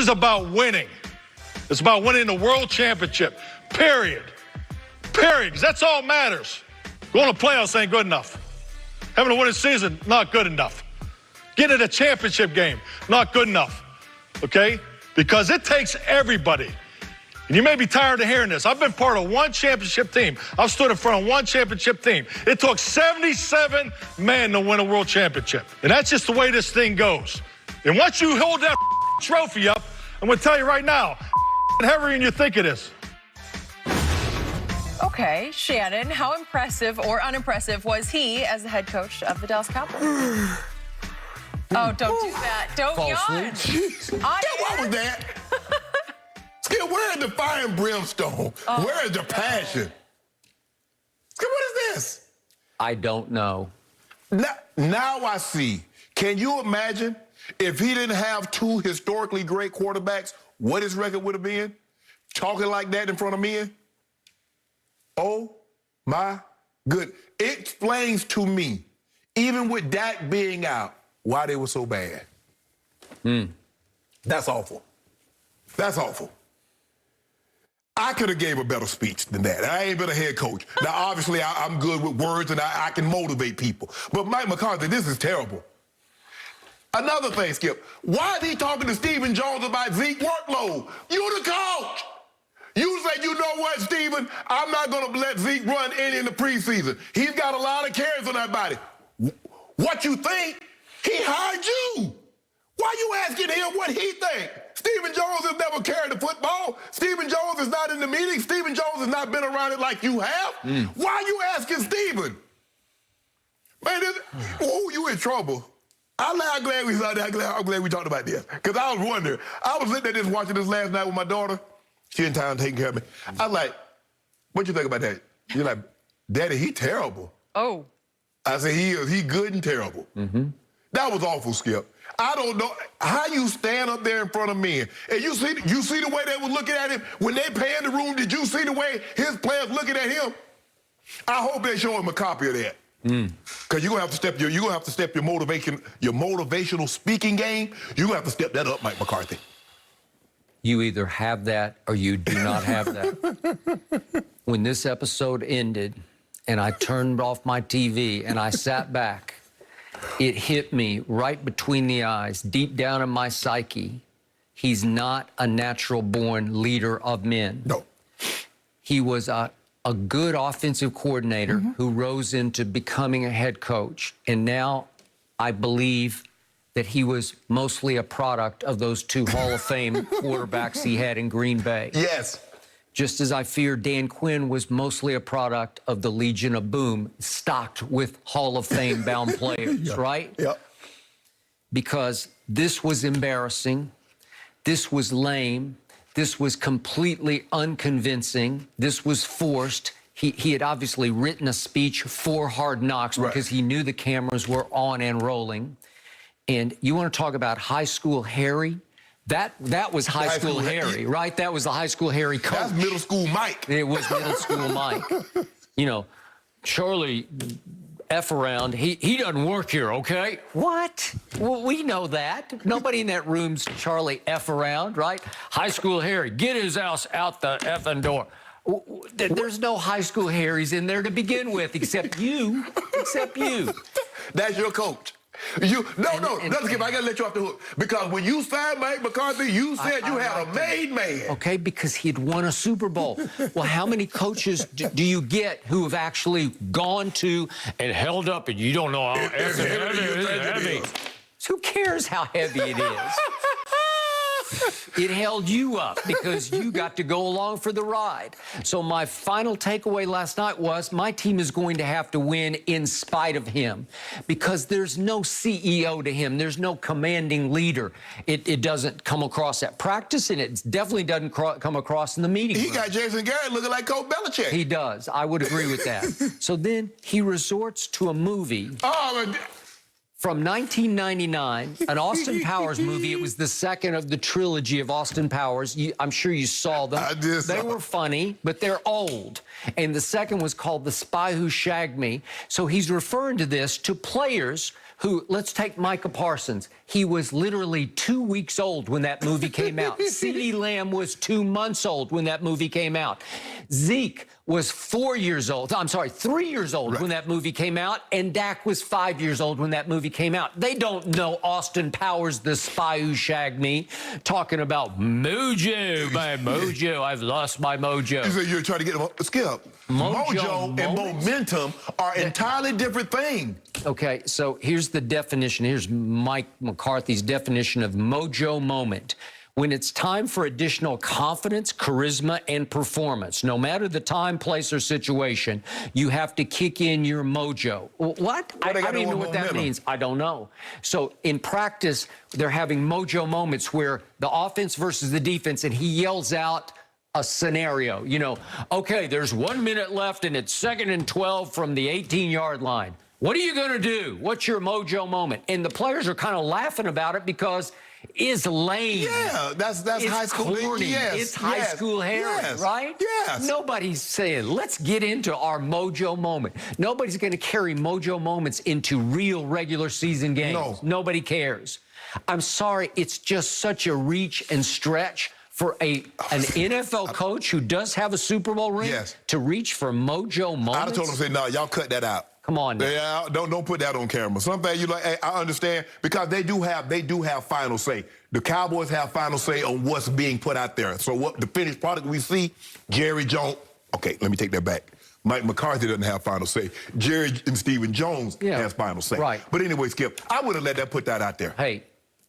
is about winning. It's about winning the world championship, period. Period, because that's all that matters. Going to playoffs ain't good enough. Having a winning season, not good enough. Getting to the championship game, not good enough, okay? Because it takes everybody. And you may be tired of hearing this. I've been part of one championship team. I've stood in front of one championship team. It took 77 men to win a world championship. And that's just the way this thing goes. And once you hold that trophy up, I'm going to tell you right now, heavier than you think it is. Okay, Shannon, how impressive or unimpressive was he as the head coach of the Dallas Cowboys? Oh, don't do that. Don't yawn. What was that? Skip, where is the fire and brimstone? Where is the passion? Skip, what is this? I don't know. Now I see. Can you imagine if he didn't have two historically great quarterbacks, what his record would have been? Talking like that in front of men? Oh, my good. It explains to me, even with Dak being out, why they were so bad. That's awful. That's awful. I could have gave a better speech than that. I ain't been a head coach. Now, obviously, I'm good with words and I can motivate people. But Mike McCarthy, this is terrible. Another thing, Skip, why is he talking to Stephen Jones about Zeke's workload? You the coach. You say, you know what, Stephen? I'm not going to let Zeke run any in the preseason. He's got a lot of carries on that body. What you think? He hired you. Why you asking him what he think? Stephen Jones has never carried the football. Stephen Jones is not in the meeting. Stephen Jones has not been around it like you have. Why you asking Stephen? Man, you in trouble. I'm glad we saw that. I'm glad we talked about this. Because I was wondering. I was sitting there just watching this last night with my daughter. She in town taking care of me. I was like, what you think about that? You're like, Daddy, he terrible. Oh. I said, he is. He good and terrible. That was awful, Skip. I don't know how you stand up there in front of men. And you see the way they were looking at him when they panned the room. Did you see the way his players looking at him? I hope they show him a copy of that. Because you're gonna have to step your motivational speaking game. You're gonna have to step that up, Mike McCarthy. You either have that or you do not have that. When this episode ended and I turned off my TV and I sat back, it hit me right between the eyes, deep down in my psyche. He's not a natural-born leader of men. No. He was a good offensive coordinator who rose into becoming a head coach. And now I believe that he was mostly a product of those two Hall of Fame quarterbacks he had in Green Bay. Yes. Just as I fear Dan Quinn was mostly a product of the Legion of Boom, stocked with Hall of Fame bound players, right? Yep. Because this was embarrassing. This was lame. This was completely unconvincing. This was forced. He had obviously written a speech for Hard Knocks because he knew the cameras were on and rolling. And you want to talk about high school Harry? That was high school Harry, right? That was the high school Harry coach. That's middle school Mike. It was middle school Mike. You know, Charlie F around, he doesn't work here, okay? What? Well, we know that. Nobody in that room's Charlie F around, right? High school Harry, get his ass out the effing door. There's no high school Harrys in there to begin with, except you. That's your coach. No, I gotta let you off the hook. Because when you signed Mike McCarthy, you said you had a made man. Okay, because he'd won a Super Bowl. Well, how many coaches do you get who have actually gone to and held up and you don't know how heavy. Who cares how heavy it is? It held you up because you got to go along for the ride. So my final takeaway last night was my team is going to have to win in spite of him because there's no CEO to him. There's no commanding leader. It doesn't come across at practice, and it definitely doesn't come across in the meeting room. He got Jason Garrett looking like Coach Belichick. He does. I would agree with that. So then he resorts to a movie. from 1999, an Austin Powers movie. It was the second of the trilogy of Austin Powers. I'm sure you saw them. I did. They were funny, but they're old. And the second was called The Spy Who Shagged Me. So he's referring to this to players who, let's take Micah Parsons. He was literally 2 weeks old when that movie came out. CeeDee Lamb was 2 months old when that movie came out. Zeke was 4 years old. I'm sorry, 3 years old when that movie came out. And Dak was 5 years old when that movie came out. They don't know Austin Powers, The Spy Who Shagged Me, talking about mojo, my mojo. I've lost my mojo. You said you're trying to get them. Skip. Mojo and momentum are entirely different things. Okay, so here's the definition. Here's Mike McCarthy's definition of mojo moment. When it's time for additional confidence, charisma, and performance, no matter the time, place, or situation, you have to kick in your mojo. What? I don't even know what that means. I don't know. So in practice, they're having mojo moments where the offense versus the defense, and he yells out a scenario. You know, okay, there's 1 minute left, and it's 2nd and 12 from the 18-yard line. What are you going to do? What's your mojo moment? And the players are kind of laughing about it because it's lame. Yeah, that's high school. Corny. Yes, it's high school hair, right? Yes. Nobody's saying, let's get into our mojo moment. Nobody's going to carry mojo moments into real regular season games. No. Nobody cares. I'm sorry, it's just such a reach and stretch for an NFL coach who does have a Super Bowl ring to reach for mojo moments. I'd have told him, say, no, y'all cut that out. Come on now. Yeah, don't put that on camera. Something you like, hey, I understand, because they do have final say. The Cowboys have final say on what's being put out there. So what the finished product we see, Jerry Jones. Okay, let me take that back. Mike McCarthy doesn't have final say. Jerry and Stephen Jones has final say. Right. But anyway, Skip, I would have put that out there. Hey,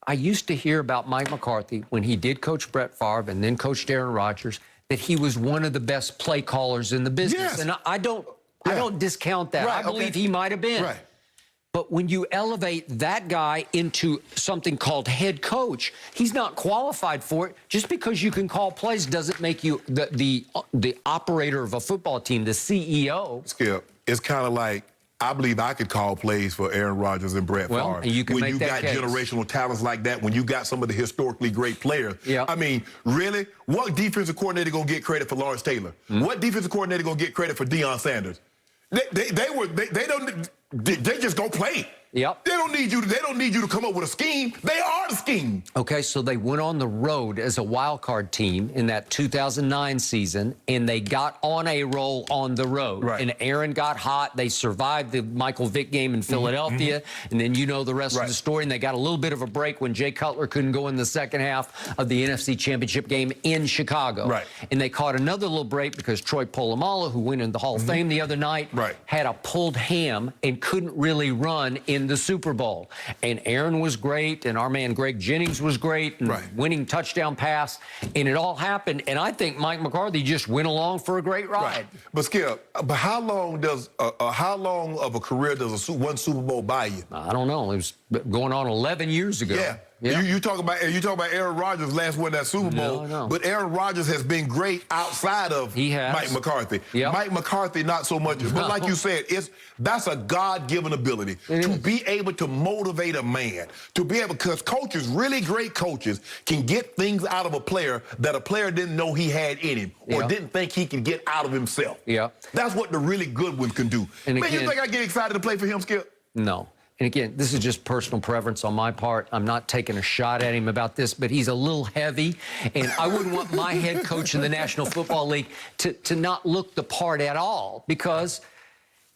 I used to hear about Mike McCarthy when he did coach Brett Favre and then coached Aaron Rodgers, that he was one of the best play callers in the business. Yes. And I don't discount that. Right, I believe he might have been. Right. But when you elevate that guy into something called head coach, he's not qualified for it. Just because you can call plays doesn't make you the operator of a football team, the CEO. Skip, it's kind of like, I believe I could call plays for Aaron Rodgers and Brett Favre. And you can when make you that got case. generational talents like that, when you got some of the historically great players. Yeah. I mean, really, what defensive coordinator gonna get credit for Lawrence Taylor? What defensive coordinator gonna get credit for Deion Sanders? They just go play. Yep. They don't need you to come up with a scheme. They are the scheme. Okay, so they went on the road as a wild card team in that 2009 season, and they got on a roll on the road. Right. And Aaron got hot. They survived the Michael Vick game in Philadelphia, and then you know the rest of the story. And they got a little bit of a break when Jay Cutler couldn't go in the second half of the NFC Championship game in Chicago. Right. And they caught another little break because Troy Polamalu, who went in the Hall of Fame the other night, had a pulled ham and couldn't really run in the Super Bowl. And Aaron was great, and our man Greg Jennings was great, and winning touchdown pass, and it all happened. And I think Mike McCarthy just went along for a great ride. But Skip, how long of a career does one Super Bowl buy you? I don't know. It was going on 11 years ago. Yeah. You talk about Aaron Rodgers last win that Super Bowl, No. But Aaron Rodgers has been great outside of Mike McCarthy. Yep. Mike McCarthy, not so much. But like you said, that's a God-given ability to be able to motivate a man, to be able, because coaches, really great coaches, can get things out of a player that a player didn't know he had in him or didn't think he could get out of himself. Yeah. That's what the really good ones can do. And Man, again, you think I get excited to play for him, Skip? No. And again, this is just personal preference on my part. I'm not taking a shot at him about this, but he's a little heavy, and I wouldn't want my head coach in the National Football League to not look the part at all, because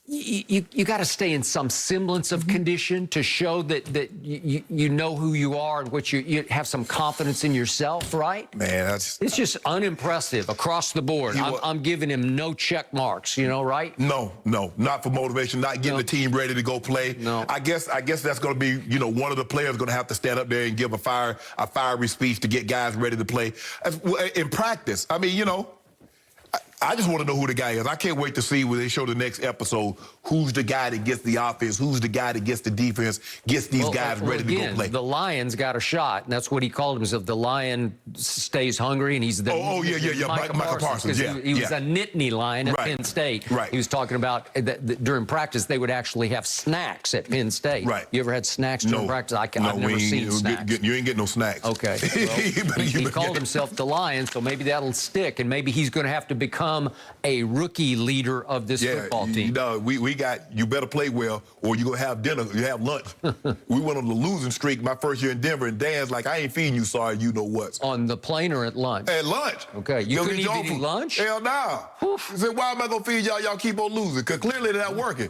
you got to stay in some semblance of condition to show that you know who you are and what you have some confidence in yourself, right? Man, it's just unimpressive across the board. I'm giving him no check marks, you know, right? No, not for motivation, not getting the team ready to go play. No. I guess that's going to be, one of the players going to have to stand up there and give a fiery speech to get guys ready to play. In practice, I mean, I just want to know who the guy is. I can't wait to see when they show the next episode who's the guy that gets the offense, who's the guy that gets the defense, gets these guys ready to go play. The Lion's got a shot, and that's what he called himself. The Lion stays hungry, and he's the Michael Parsons. Yeah, he was a Nittany Lion at Penn State. Right. He was talking about that during practice they would actually have snacks at Penn State. Right. You ever had snacks during practice? I've never seen snacks. You ain't getting no snacks. Okay. Well, he called himself the Lion, so maybe that'll stick, and maybe he's going to have to become a rookie leader of this football team. We got, you better play well or you're going to have dinner, you have lunch. We went on the losing streak my first year in Denver, and Dan's like, I ain't feeding you, sorry, you know what. On the plane or at lunch? At lunch. Okay, you couldn't even eat lunch? Hell no. He said, why am I going to feed y'all? Y'all keep on losing, because clearly they're not working.